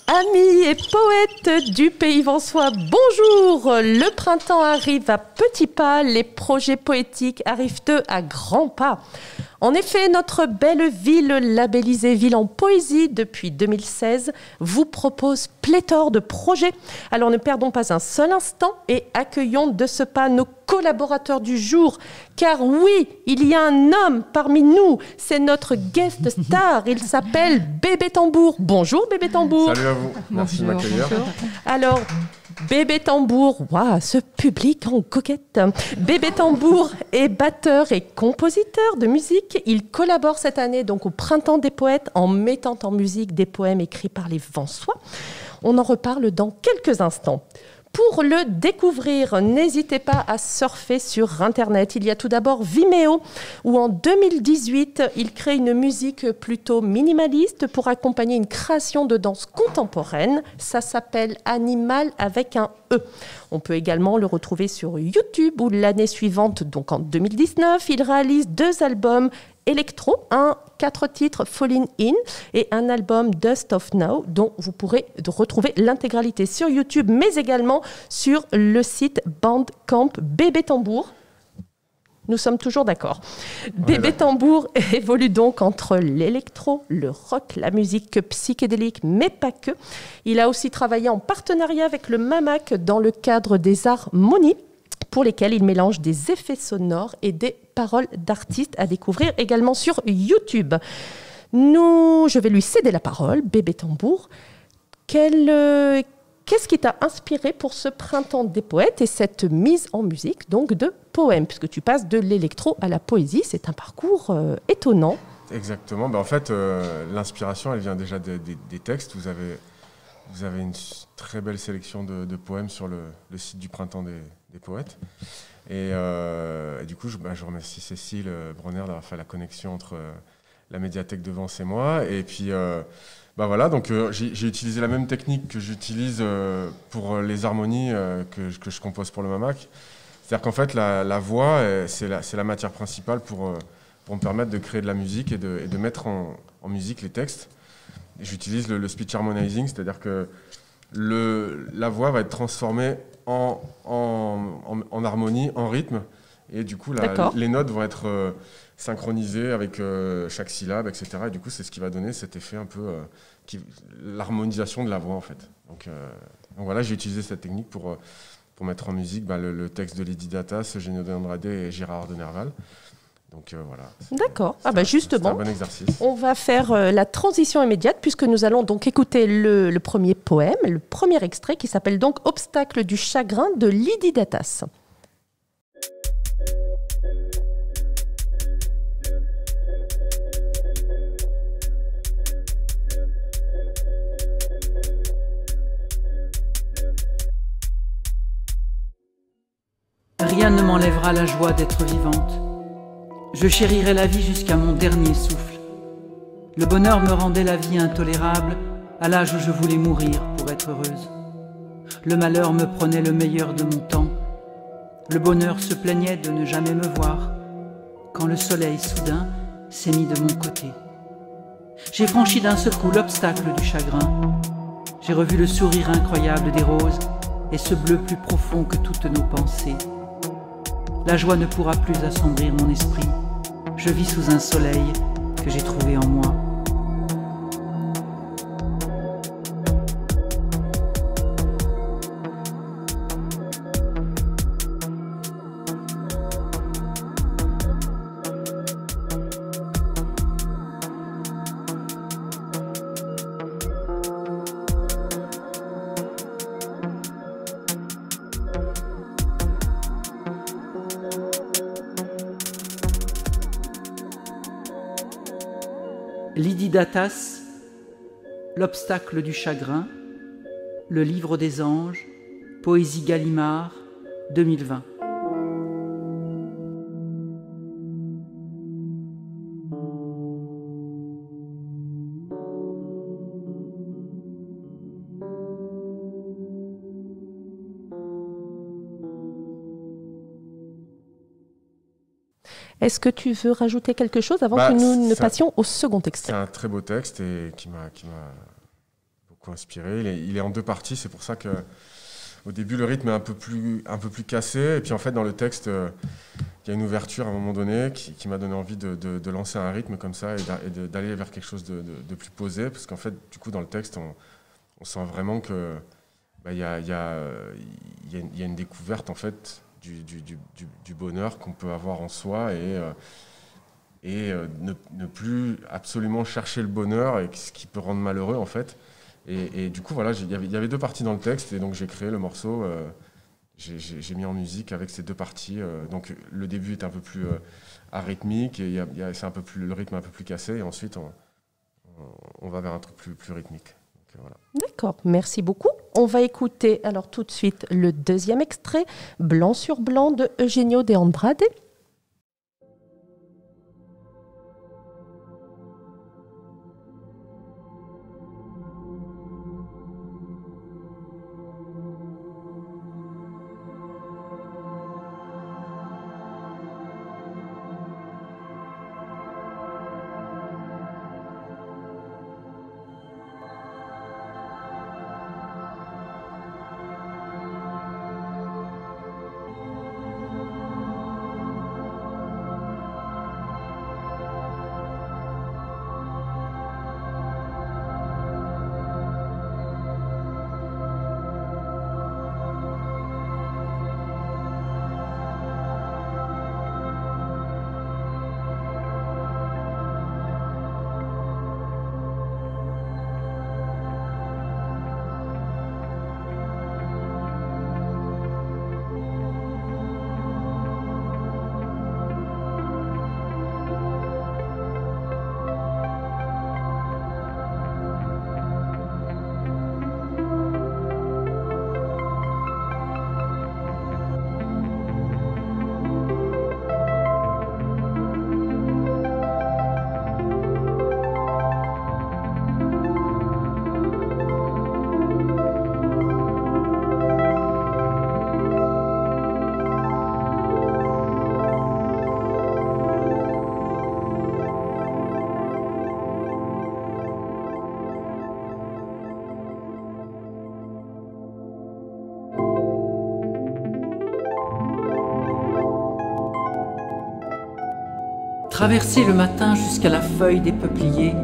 Amis et poètes du Pays Vensois, bonjour! Le printemps arrive à petits pas, les projets poétiques arrivent eux à grands pas. En effet, notre belle ville, labellisée Ville en Poésie depuis 2016, vous propose pléthore de projets. Alors ne perdons pas un seul instant et accueillons de ce pas nos collaborateurs du jour. Car oui, il y a un homme parmi nous, c'est notre guest star, il s'appelle Bébé Tambour. Bonjour Bébé Tambour. Salut à vous, merci de m'accueillir. Alors, Bébé Tambour, waouh, ce public en coquette. Bébé Tambour est batteur et compositeur de musique. Il collabore cette année donc au Printemps des Poètes en mettant en musique des poèmes écrits par les Vensois. On en reparle dans quelques instants. Pour le découvrir, n'hésitez pas à surfer sur Internet. Il y a tout d'abord Vimeo, où en 2018, il crée une musique plutôt minimaliste pour accompagner une création de danse contemporaine. Ça s'appelle Animal avec un E. On peut également le retrouver sur YouTube, où l'année suivante, donc en 2019, il réalise 2 albums électro, 4 titres Falling In et un album Dust of Now dont vous pourrez retrouver l'intégralité sur YouTube mais également sur le site Bandcamp. Bébé Tambour. Nous sommes toujours d'accord. Bébé Tambour évolue donc entre l'électro, le rock, la musique psychédélique, mais pas que. Il a aussi travaillé en partenariat avec le MAMAC dans le cadre des harmonies, pour lesquels il mélange des effets sonores et des paroles d'artistes à découvrir également sur YouTube. Je vais lui céder la parole, Bébé Tambour. Qu'est-ce qui t'a inspiré pour ce printemps des poètes et cette mise en musique donc de poèmes, puisque tu passes de l'électro à la poésie, c'est un parcours étonnant. Exactement, en fait l'inspiration elle vient déjà des textes. Vous avez une très belle sélection de poèmes sur le site du Printemps des Poètes. Et du coup, je remercie Cécile Bronner d'avoir fait la connexion entre la médiathèque de Vence et moi. Et puis, voilà, donc j'ai utilisé la même technique que j'utilise pour les harmonies que je compose pour le MAMAC. C'est-à-dire qu'en fait, la voix, c'est la matière principale pour me permettre de créer de la musique et de mettre en musique les textes. J'utilise le speech harmonizing, c'est-à-dire que la voix va être transformée en harmonie, en rythme, et du coup les notes vont être synchronisées avec chaque syllabe, etc. Et du coup c'est ce qui va donner cet effet un peu, l'harmonisation de la voix en fait. Donc voilà, j'ai utilisé cette technique pour mettre en musique le texte de Lady Datas, Eugenio de Andrade et Gérard de Nerval. Donc voilà. D'accord. Justement, c'est un bon exercice. On va faire la transition immédiate puisque nous allons donc écouter le premier poème, le premier extrait qui s'appelle donc Obstacle du chagrin de Lady Datas. Rien ne m'enlèvera la joie d'être vivante. Je chérirai la vie jusqu'à mon dernier souffle. Le bonheur me rendait la vie intolérable à l'âge où je voulais mourir pour être heureuse. Le malheur me prenait le meilleur de mon temps. Le bonheur se plaignait de ne jamais me voir. Quand le soleil soudain s'est mis de mon côté. J'ai franchi d'un seul coup l'obstacle du chagrin. J'ai revu le sourire incroyable des roses et ce bleu plus profond que toutes nos pensées. La joie ne pourra plus assombrir mon esprit. Je vis sous un soleil que j'ai trouvé en moi. Lady Datas, L'obstacle du chagrin, Le livre des anges, Poésie Gallimard, 2020. Est-ce que tu veux rajouter quelque chose avant que nous ne passions au second extrait? C'est un très beau texte et qui m'a beaucoup inspiré. Il est en 2 parties, c'est pour ça que au début le rythme est un peu plus cassé. Et puis en fait dans le texte, il y a une ouverture à un moment donné qui m'a donné envie de lancer un rythme comme ça et d'aller vers quelque chose de plus posé. Parce qu'en fait, du coup, dans le texte, on sent vraiment que il y a une découverte en fait du bonheur qu'on peut avoir en soi et ne plus absolument chercher le bonheur et ce qui peut rendre malheureux en fait. Et du coup, voilà, il y avait 2 parties dans le texte et donc j'ai créé le morceau. J'ai mis en musique avec ces 2 parties. Donc le début est un peu plus arythmique et c'est un peu plus, le rythme un peu plus cassé et ensuite on va vers un truc plus rythmique. Donc, voilà. D'accord, merci beaucoup. On va écouter alors tout de suite le deuxième extrait, Blanc sur blanc de Eugenio de Andrade. Traverser le matin jusqu'à la feuille des peupliers,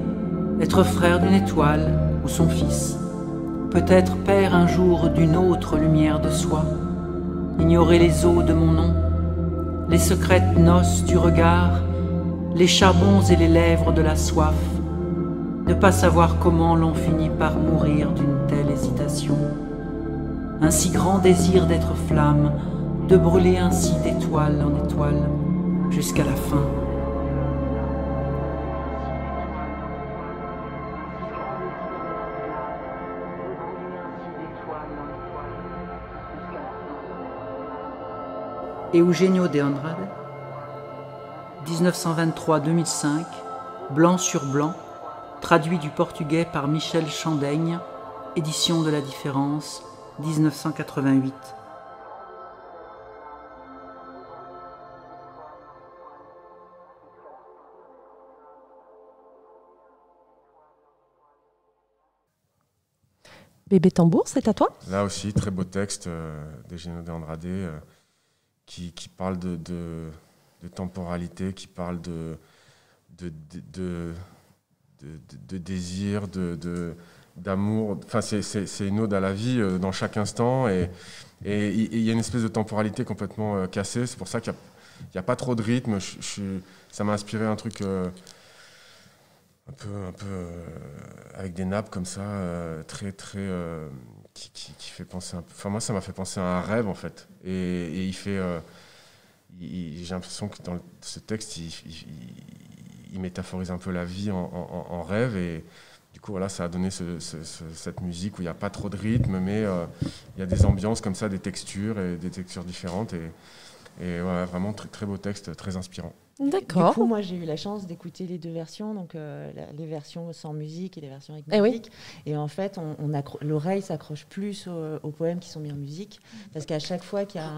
être frère d'une étoile ou son fils, peut-être père un jour d'une autre lumière de soi, ignorer les eaux de mon nom, les secrètes noces du regard, les charbons et les lèvres de la soif, ne pas savoir comment l'on finit par mourir d'une telle hésitation. Un si grand désir d'être flamme, de brûler ainsi d'étoile en étoile, jusqu'à la fin. Eugenio de Andrade, 1923-2005, Blanc sur blanc, traduit du portugais par Michel Chandaigne, édition de la Différence, 1988. Bébé Tambour, c'est à toi? Là aussi, très beau texte d'Eugenio de Andrade qui parle de temporalité, qui parle de désir, d'amour. Enfin, c'est une ode à la vie dans chaque instant et il y a une espèce de temporalité complètement cassée. C'est pour ça qu'il n'y a pas trop de rythme. Ça m'a inspiré un truc un peu avec des nappes comme ça, très qui fait penser un peu. Enfin, moi, ça m'a fait penser à un rêve en fait. Et il fait. J'ai l'impression que dans ce texte, il métaphorise un peu la vie en rêve. Et du coup, voilà, ça a donné cette musique où il n'y a pas trop de rythme, mais il y a des ambiances comme ça, des textures différentes. Et ouais, vraiment très, très beau texte, très inspirant. D'accord. Du coup, moi, j'ai eu la chance d'écouter les deux versions, donc les versions sans musique et les versions avec Eh oui. musique. Et en fait, l'oreille s'accroche plus aux poèmes qui sont mis en musique, parce qu'à chaque fois qu'il y a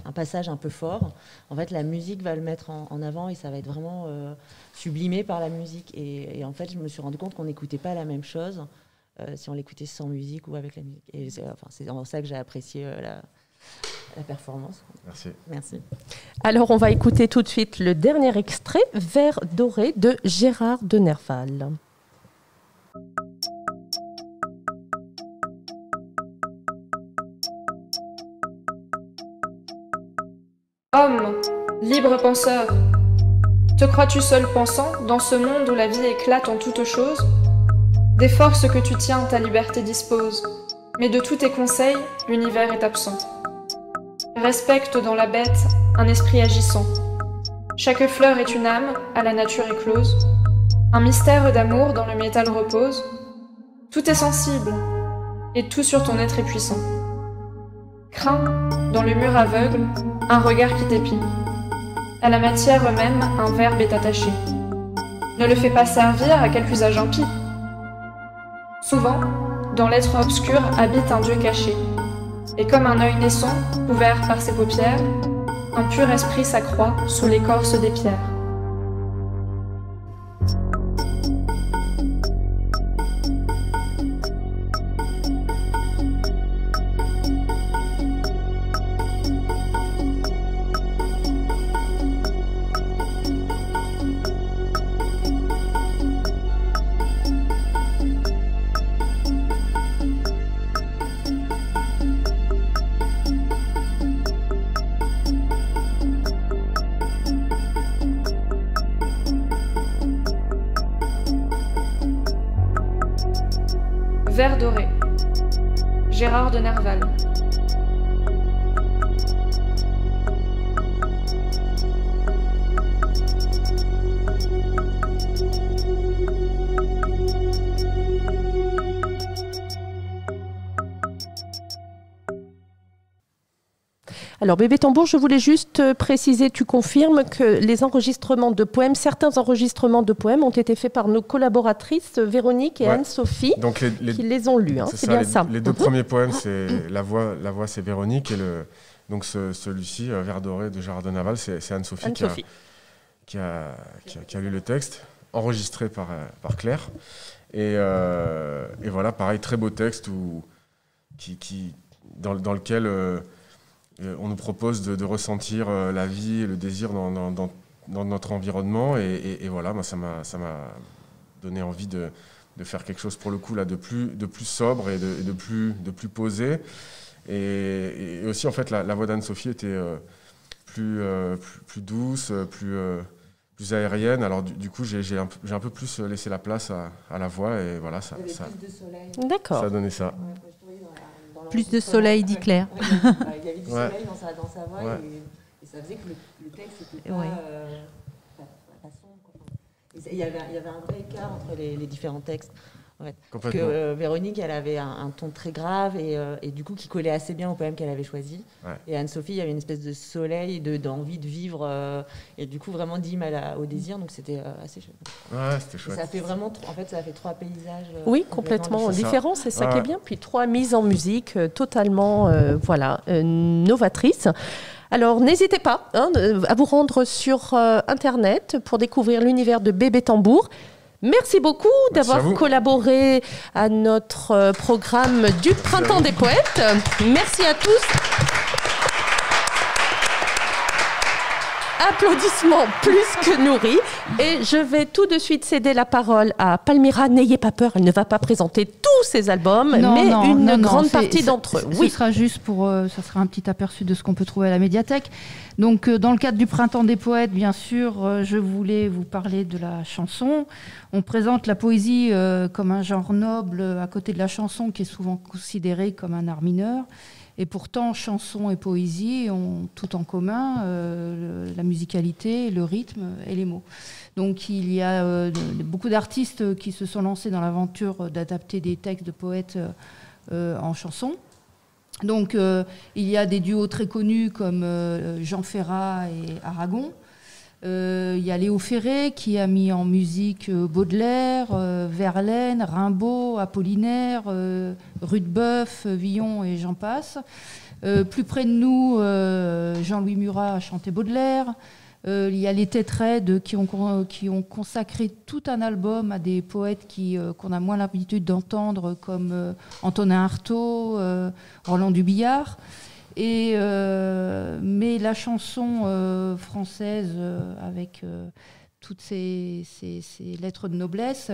un passage un peu fort, en fait, la musique va le mettre en avant et ça va être vraiment sublimé par la musique. Et en fait, je me suis rendu compte qu'on n'écoutait pas la même chose si on l'écoutait sans musique ou avec la musique. Et c'est en ça que j'ai apprécié la performance. Merci. Merci. Alors, on va écouter tout de suite le dernier extrait, Vers doré de Gérard de Nerval. Homme, libre penseur, te crois-tu seul pensant dans ce monde où la vie éclate en toutes choses? Des forces que tu tiens, ta liberté dispose, mais de tous tes conseils, l'univers est absent. Respecte dans la bête un esprit agissant. Chaque fleur est une âme, à la nature éclose. Un mystère d'amour dans le métal repose. Tout est sensible, et tout sur ton être est puissant. Crains, dans le mur aveugle, un regard qui t'épie. À la matière même, un verbe est attaché. Ne le fais pas servir à quelque usage impie. Souvent, dans l'être obscur habite un Dieu caché. Et comme un œil naissant, ouvert par ses paupières, un pur esprit s'accroît sous l'écorce des pierres. Vers doré, Gérard de Nerval. Alors, Bébé Tambour, je voulais juste préciser, tu confirmes que les enregistrements de poèmes, certains enregistrements de poèmes ont été faits par nos collaboratrices Véronique et Anne-Sophie, qui les ont lus. Hein, c'est bien ça. Les deux premiers poèmes, c'est la voix c'est Véronique, et donc celui-ci, Vers doré de Gérard de Nerval, c'est Anne-Sophie qui a lu le texte, enregistré par Claire. Et voilà, pareil, très beau texte dans lequel on nous propose de ressentir la vie et le désir dans notre environnement. Et voilà, moi, ça m'a donné envie de faire quelque chose, pour le coup, là, de plus sobre et de plus posé. Et aussi, en fait, la voix d'Anne-Sophie était plus douce, plus aérienne. Alors, du coup, j'ai un peu plus laissé la place à la voix. Et voilà, ça a donné ça. Ouais, plus de soleil, dit Claire. Il y avait du soleil dans sa voix et ça faisait que le texte n'était pas sombre. Il y avait un vrai écart entre les différents textes. En fait. Parce que Véronique, elle avait un ton très grave et du coup qui collait assez bien au poème qu'elle avait choisi. Ouais. Et Anne-Sophie, il y avait une espèce de soleil, d'envie de vivre et du coup vraiment d'hymne au désir. Donc c'était assez chouette. Ouais, c'était chouette. Et ça fait vraiment, en fait, ça fait 3 paysages. Oui, complètement différents. C'est ça qui est bien. Puis 3 mises en musique totalement, novatrices. Alors, n'hésitez pas à vous rendre sur Internet pour découvrir l'univers de Bébé Tambour. Merci beaucoup d'avoir collaboré à notre programme du Printemps des Poètes. Merci à tous. Applaudissements plus que nourris. Et je vais tout de suite céder la parole à Palmyra. N'ayez pas peur, elle ne va pas présenter tous ses albums, mais une grande partie d'entre eux. Oui. Ce sera juste ça sera un petit aperçu de ce qu'on peut trouver à la médiathèque. Donc, dans le cadre du Printemps des Poètes, bien sûr, je voulais vous parler de la chanson. On présente la poésie comme un genre noble à côté de la chanson, qui est souvent considérée comme un art mineur. Et pourtant, chanson et poésie ont tout en commun, la musicalité, le rythme et les mots. Donc il y a beaucoup d'artistes qui se sont lancés dans l'aventure d'adapter des textes de poètes en chanson. Donc, il y a des duos très connus comme Jean Ferrat et Aragon. Il y a Léo Ferré qui a mis en musique Baudelaire, Verlaine, Rimbaud, Apollinaire, Rudebeuf, Villon et j'en passe. Plus près de nous, Jean-Louis Murat a chanté Baudelaire. Il y a les Tétraides qui ont consacré tout un album à des poètes qu'on a moins l'habitude d'entendre, comme Antonin Artaud, Roland Dubillard. Mais la chanson française, avec toutes ces lettres de noblesse,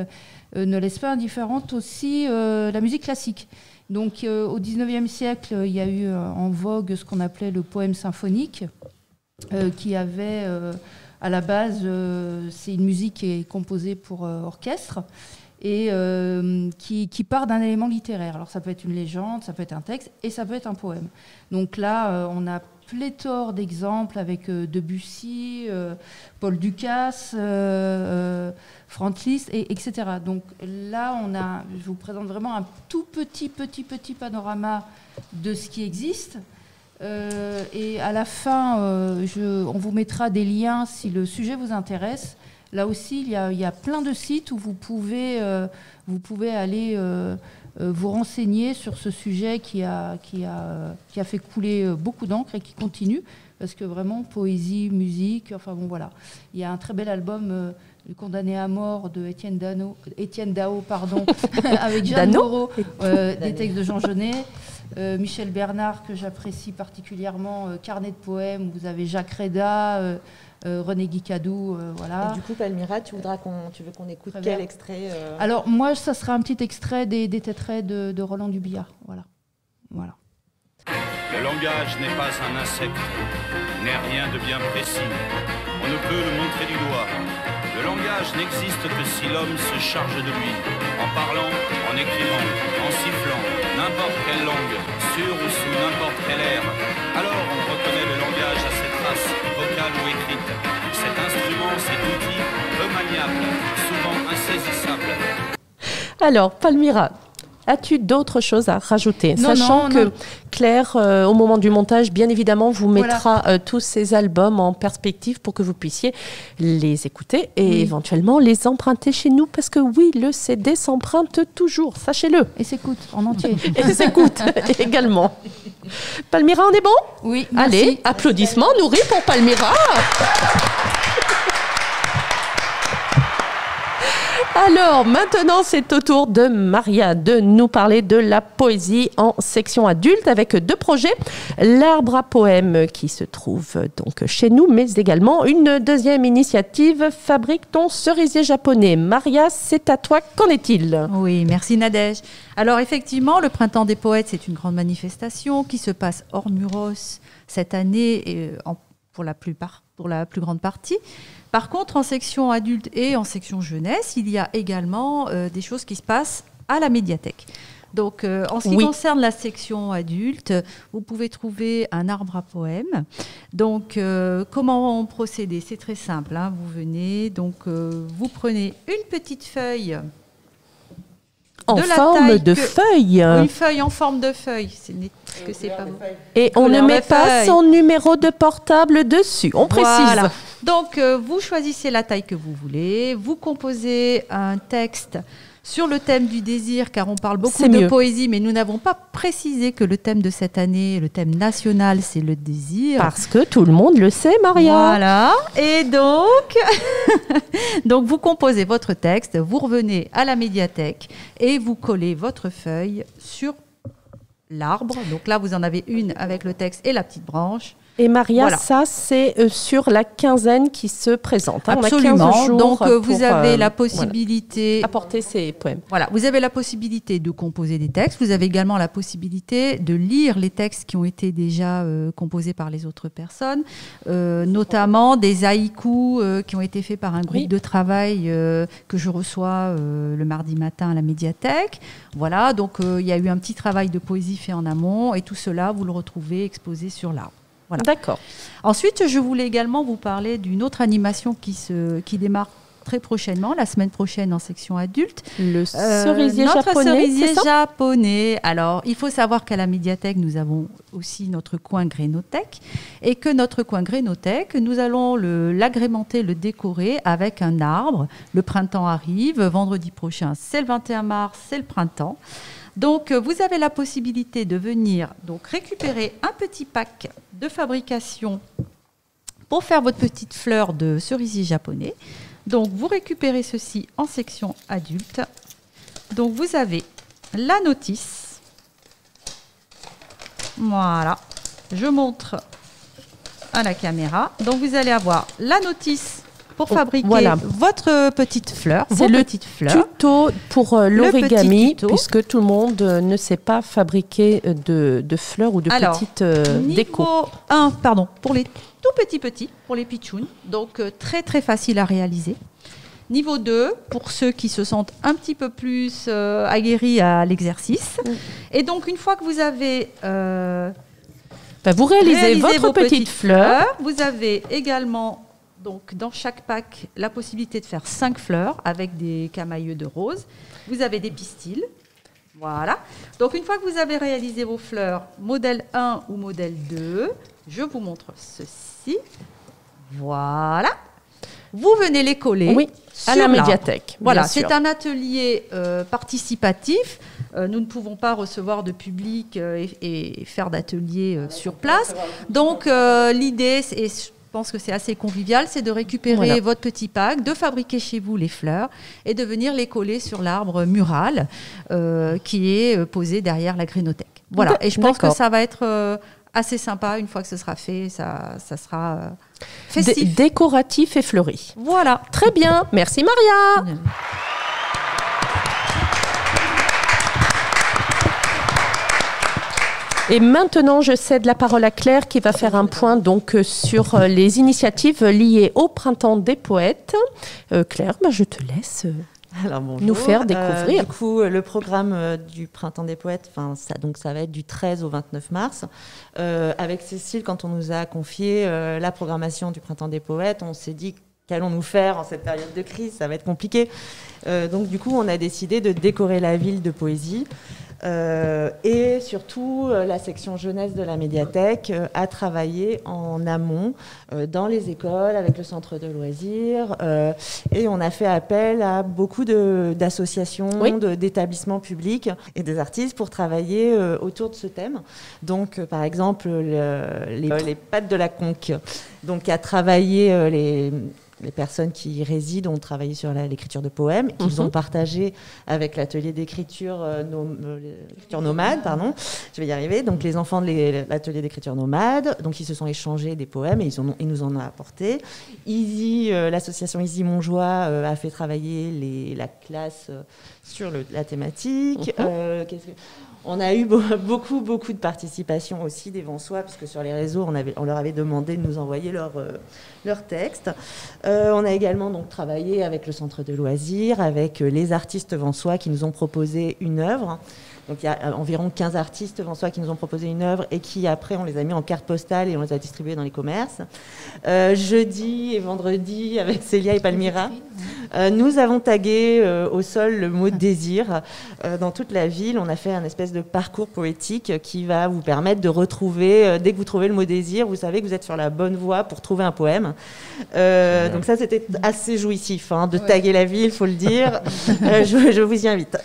ne laisse pas indifférente aussi la musique classique. Donc au XIXe siècle, il y a eu en vogue ce qu'on appelait le poème symphonique, qui avait à la base, c'est une musique qui est composée pour orchestre et qui part d'un élément littéraire. Alors ça peut être une légende, ça peut être un texte et ça peut être un poème. Donc là, on a pléthore d'exemples avec Debussy, Paul Dukas, Franz Liszt, etc. Donc là, je vous présente vraiment un tout petit panorama de ce qui existe. Et à la fin, on vous mettra des liens si le sujet vous intéresse. Là aussi, il y a plein de sites où vous pouvez aller vous renseigner sur ce sujet qui a fait couler beaucoup d'encre et qui continue, parce que vraiment, poésie, musique, enfin bon voilà. Il y a un très bel album, Le condamné à mort de Étienne Dao, avec Jeanne Moreau, des textes de Jean Genet. Michel Bernard, que j'apprécie particulièrement, Carnet de poèmes, vous avez Jacques Reda, René Guicadou, voilà. Et du coup, Palmyra, tu veux qu'on écoute quel extrait Alors, moi, ça sera un petit extrait des Tétraides de Roland Dubillard. Voilà. Le langage n'est pas un insecte, n'est rien de bien précis. On ne peut le montrer du doigt. Le langage n'existe que si l'homme se charge de lui, en parlant, en écrivant, en sifflant, n'importe quelle langue, sur ou sous n'importe quel air. Alors on reconnaît le langage à ses traces, vocales ou écrites. Cet instrument, cet outil, peu maniable, souvent insaisissable. Alors, Palmyra, as-tu d'autres choses à rajouter ? Sachant que Claire, au moment du montage, bien évidemment, vous mettra tous ces albums en perspective pour que vous puissiez les écouter et éventuellement les emprunter chez nous. Parce que oui, le CD s'emprunte toujours, sachez-le. Et s'écoute en entier. Et s'écoute également. Palmyra, on est bon ? Oui, merci. Allez, applaudissements nourris pour Palmyra. Alors, maintenant, c'est au tour de Maria de nous parler de la poésie en section adulte avec deux projets. L'Arbre à poèmes qui se trouve donc chez nous, mais également une deuxième initiative, Fabrique ton cerisier japonais. Maria, c'est à toi, qu'en est-il ? Oui, merci Nadège. Alors effectivement, le Printemps des poètes, c'est une grande manifestation qui se passe hors Muros cette année pour la plus grande partie. Par contre, en section adulte et en section jeunesse, il y a également des choses qui se passent à la médiathèque. Donc, en ce qui concerne la section adulte, vous pouvez trouver un arbre à poèmes. Donc, comment procéder ? C'est très simple. Hein. Vous venez, donc vous prenez une petite feuille. En forme de feuille. Une feuille en forme de feuille. C'est pas bon. Et on ne met pas son numéro de portable dessus. On précise. Voilà. Donc, vous choisissez la taille que vous voulez. Vous composez un texte sur le thème du désir, car on parle beaucoup de poésie, mais nous n'avons pas précisé que le thème de cette année, le thème national, c'est le désir. Parce que tout le monde le sait, Maria. Voilà. Et donc vous composez votre texte, vous revenez à la médiathèque et vous collez votre feuille sur l'arbre. Donc là, vous en avez une avec le texte et la petite branche. Et Maria, ça, c'est sur la quinzaine qui se présente. Hein. Absolument. On a 15 jours donc, vous avez la possibilité... apporter ces poèmes. Voilà, vous avez la possibilité de composer des textes. Vous avez également la possibilité de lire les textes qui ont été déjà composés par les autres personnes, notamment des haïkus qui ont été faits par un groupe de travail que je reçois le mardi matin à la médiathèque. Voilà, donc il y a eu un petit travail de poésie fait en amont et tout cela, vous le retrouvez exposé sur l'arbre. Voilà. D'accord. Ensuite, je voulais également vous parler d'une autre animation qui démarre très prochainement, la semaine prochaine en section adulte. Le cerisier notre japonais, cerisier c'est ça japonais. Alors, il faut savoir qu'à la médiathèque, nous avons aussi notre coin Grénothèque et que notre coin Grénothèque, nous allons l'agrémenter, le décorer avec un arbre. Le printemps arrive, vendredi prochain, c'est le 21 mars, c'est le printemps. Donc, vous avez la possibilité de venir donc, récupérer un petit pack de fabrication pour faire votre petite fleur de cerisier japonais. Donc, vous récupérez ceci en section adulte. Donc, vous avez la notice. Voilà. Je montre à la caméra. Donc, vous allez avoir la notice pour fabriquer votre petite fleur. C'est le tuto pour l'origami, tuto. puisque tout le monde ne sait pas fabriquer de fleurs ou de petites déco. Niveau 1, pardon, pour les tout petits, pour les pitchouns. Donc, très, très facile à réaliser. Niveau 2, pour ceux qui se sentent un petit peu plus aguerris à l'exercice. Et donc, une fois que vous avez... vous réalisez votre petite fleur. Vous avez également... Donc, dans chaque pack, la possibilité de faire 5 fleurs avec des camailleux de rose. Vous avez des pistils. Voilà. Donc, une fois que vous avez réalisé vos fleurs, modèle 1 ou modèle 2, je vous montre ceci. Voilà. Vous venez les coller à la médiathèque. Voilà, c'est un atelier participatif. Nous ne pouvons pas recevoir de public et faire d'atelier sur place. Donc, l'idée, je pense que c'est assez convivial, c'est de récupérer votre petit pack, de fabriquer chez vous les fleurs et de venir les coller sur l'arbre mural qui est posé derrière la Grénothèque. Voilà, et je pense que ça va être assez sympa une fois que ce sera fait, ça sera festif. Décoratif et fleuri. Voilà. Très bien, merci Maria. Et maintenant, je cède la parole à Claire qui va faire un point donc, sur les initiatives liées au Printemps des Poètes. Claire, je te laisse nous faire découvrir. Du coup, le programme du Printemps des Poètes, ça va être du 13 au 29 mars. Avec Cécile, quand on nous a confié la programmation du Printemps des Poètes, on s'est dit qu'allons-nous faire en cette période de crise, ça va être compliqué. Donc du coup, on a décidé de décorer la ville de poésie. Et surtout, la section jeunesse de la médiathèque a travaillé en amont dans les écoles avec le centre de loisirs et on a fait appel à beaucoup d'associations, d'établissements publics et des artistes pour travailler autour de ce thème. Donc, par exemple, les pattes de la conque, donc à travailler les personnes qui y résident ont travaillé sur l'écriture de poèmes, qu'ils ont partagé avec l'atelier d'écriture nomade, je vais y arriver. Donc les enfants de l'atelier d'écriture nomade, donc ils se sont échangés des poèmes et ils nous en ont apporté. L'association Easy Montjoie a fait travailler la classe sur la thématique. On a eu beaucoup de participation aussi des Vensois, puisque sur les réseaux, on leur avait demandé de nous envoyer leurs textes. On a également donc travaillé avec le centre de loisirs, avec les artistes Vensois qui nous ont proposé une œuvre. Donc il y a environ 15 artistes Vensois qui nous ont proposé une œuvre et qui après on les a mis en carte postale et on les a distribués dans les commerces. Jeudi et vendredi avec Célia et Palmyra, nous avons tagué au sol le mot désir dans toute la ville. On a fait un espèce de parcours poétique qui va vous permettre de retrouver, dès que vous trouvez le mot désir, vous savez que vous êtes sur la bonne voie pour trouver un poème. Donc ça c'était assez jouissif de taguer la ville, il faut le dire. Je vous y invite.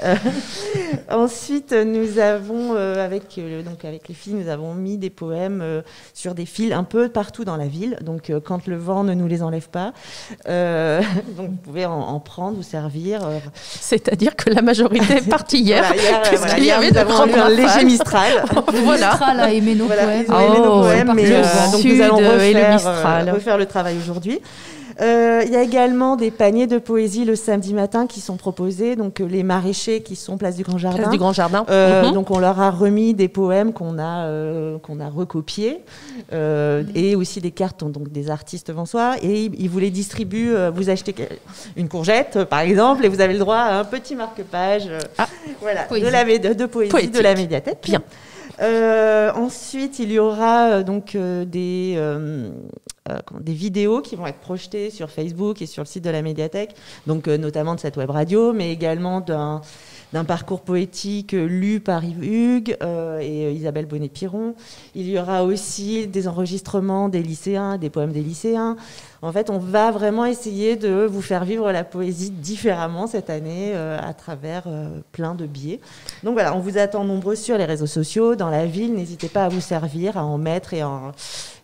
Ensuite, nous avons, avec les filles, nous avons mis des poèmes sur des fils un peu partout dans la ville. Donc, quand le vent ne nous les enlève pas, donc vous pouvez en prendre, vous servir. C'est-à-dire que la majorité est partie hier, puisqu'il y avait nous avons eu un léger Mistral. Mistral a aimé nos poèmes. Ils ont aimé nos poèmes, mais donc nous allons refaire le travail aujourd'hui. Il y a également des paniers de poésie le samedi matin qui sont proposés, donc les maraîchers qui sont place du Grand Jardin. Place du Grand Jardin. Donc on leur a remis des poèmes qu'on a recopiés et aussi des cartes donc des artistes Vensois et ils vous les distribuent. Vous achetez une courgette par exemple et vous avez le droit à un petit marque-page de poésie poétique de la médiathèque. Bien. Ensuite, il y aura donc des des vidéos qui vont être projetées sur Facebook et sur le site de la médiathèque, donc notamment de cette web radio, mais également d'un parcours poétique lu par Yves Hugues et Isabelle Bonnet-Piron. Il y aura aussi des enregistrements des lycéens, des poèmes des lycéens. En fait, on va vraiment essayer de vous faire vivre la poésie différemment cette année à travers plein de biais. Donc voilà, on vous attend nombreux sur les réseaux sociaux, dans la ville. N'hésitez pas à vous servir, à en mettre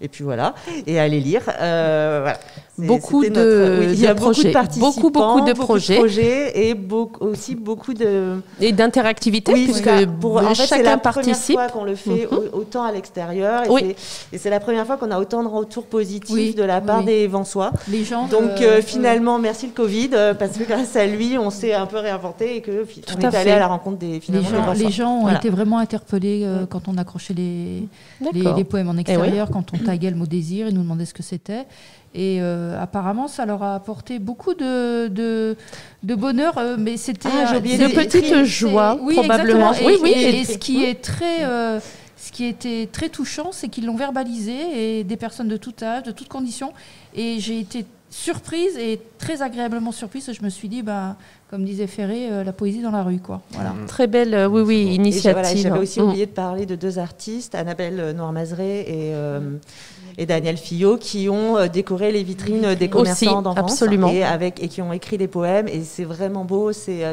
et puis voilà, et à les lire. Voilà. Beaucoup de il y a projets, beaucoup de projets et aussi beaucoup de et d'interactivité, puisque en fait, chacun participe. C'est la première fois qu'on le fait autant à l'extérieur, et c'est la première fois qu'on a autant de retours positifs de la part des Vansois. Les gens. Donc finalement, merci le Covid, parce que grâce à lui, on s'est un peu réinventé et que on est allé à la rencontre des Vansois. Les gens ont été vraiment interpellés quand on accrochait les poèmes en extérieur, quand on taguait le mot désir, ils nous demandaient ce que c'était. Et apparemment, ça leur a apporté beaucoup de bonheur, mais c'était de petites joies, probablement. Et ce qui était très touchant, c'est qu'ils l'ont verbalisé, et des personnes de tout âge, de toutes conditions. Et j'ai été surprise, et très agréablement surprise. Je me suis dit, comme disait Ferré, la poésie dans la rue, quoi. Voilà. Très belle, initiative. J'avais aussi oublié de parler de 2 artistes, Annabelle Noir-Mazré et Daniel Fillot, qui ont décoré les vitrines des commerçants d'enfance et qui ont écrit des poèmes, et c'est vraiment beau, c'est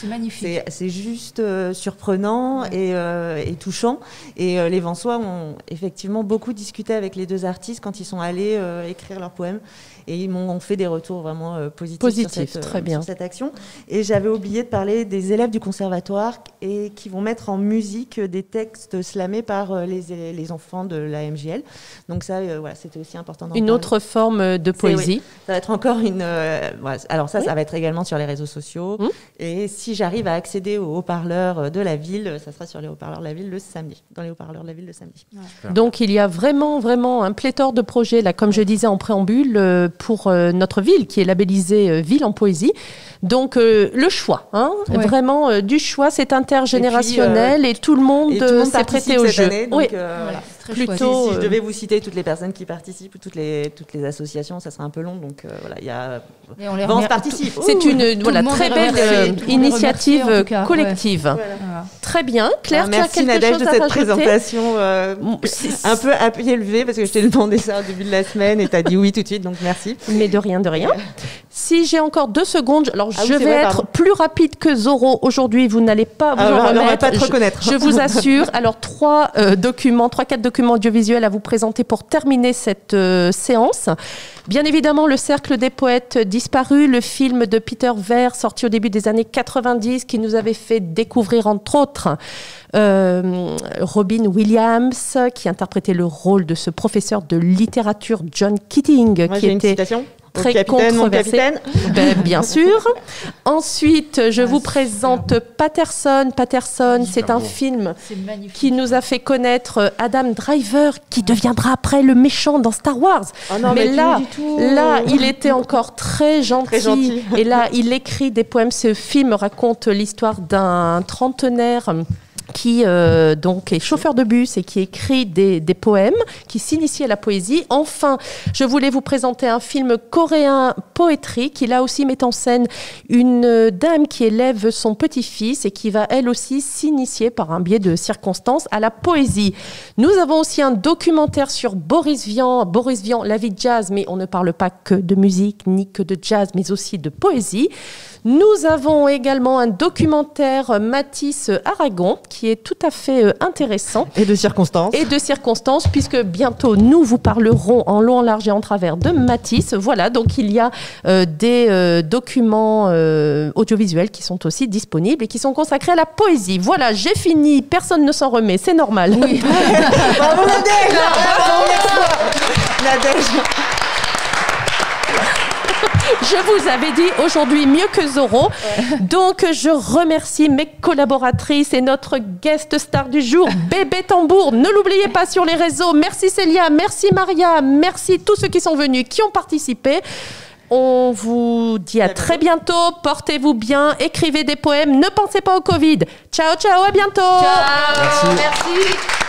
magnifique, c'est juste surprenant et touchant, et les Vansois ont effectivement beaucoup discuté avec les 2 artistes quand ils sont allés écrire leurs poèmes, et ils m'ont fait des retours vraiment positifs sur cette action. Et j'avais oublié de parler des élèves du conservatoire et qui vont mettre en musique des textes slamés par les enfants de la MJL. Donc ça, c'était aussi important d'en parler. Une autre forme de poésie. Ça va être encore alors ça va être également sur les réseaux sociaux. Et si j'arrive à accéder aux haut-parleurs de la ville, ça sera sur les haut-parleurs de la ville le samedi. Dans les haut-parleurs de la ville le samedi. Ouais. Donc il y a vraiment un pléthore de projets, là, comme je disais en préambule, pour notre ville, qui est labellisée Ville en poésie. Donc le choix, vraiment du choix, c'est intergénérationnel, et tout le monde s'est prêté au jeu. Année, donc, plutôt, si je devais vous citer toutes les personnes qui participent, toutes les associations, ça serait un peu long, donc il y a Vance participe. C'est une très belle initiative collective. Voilà. Très bien. Claire, tu as quelque Nadège chose de à cette rajouter? Présentation un peu à pied levé, parce que je t'ai demandé ça au début de la semaine et tu as dit oui tout de suite, donc merci. Mais de rien. Si j'ai encore 2 secondes, alors je vais être plus rapide que Zoro aujourd'hui, vous n'allez pas vous en remettre. On va pas te reconnaître. Je vous assure. Alors 4 documents audiovisuels à vous présenter pour terminer cette séance. Bien évidemment, Le Cercle des Poètes Disparus, le film de Peter Weir, sorti au début des années 90, qui nous avait fait découvrir, entre autres, Robin Williams, qui interprétait le rôle de ce professeur de littérature John Keating. Moi, j'ai une citation. Très controversé. Bien sûr. Ensuite, je vous présente Patterson. Patterson, c'est un film qui nous a fait connaître Adam Driver, qui deviendra après le méchant dans Star Wars. Oh non, mais là, il était encore très gentil. Et là, il écrit des poèmes. Ce film raconte l'histoire d'un trentenaire qui donc est chauffeur de bus et qui écrit des poèmes, qui s'initie à la poésie. Enfin, je voulais vous présenter un film coréen, Poetry, qui là aussi met en scène une dame qui élève son petit-fils et qui va elle aussi s'initier par un biais de circonstances à la poésie. Nous avons aussi un documentaire sur Boris Vian, la vie de jazz, mais on ne parle pas que de musique ni que de jazz, mais aussi de poésie. Nous avons également un documentaire Matisse Aragon qui est tout à fait intéressant. Et de circonstances. Puisque bientôt nous vous parlerons en long, en large et en travers de Matisse. Voilà, donc il y a des documents audiovisuels qui sont aussi disponibles et qui sont consacrés à la poésie. Voilà, j'ai fini, personne ne s'en remet, c'est normal. Oui. Bravo Nadège. Je vous avais dit aujourd'hui mieux que Zoro. Donc je remercie mes collaboratrices et notre guest star du jour, Bébé Tambour. Ne l'oubliez pas sur les réseaux. Merci Célia, merci Maria, merci tous ceux qui sont venus, qui ont participé. On vous dit à très bientôt. Portez-vous bien, écrivez des poèmes, ne pensez pas au Covid. Ciao, à bientôt. Ciao. Merci.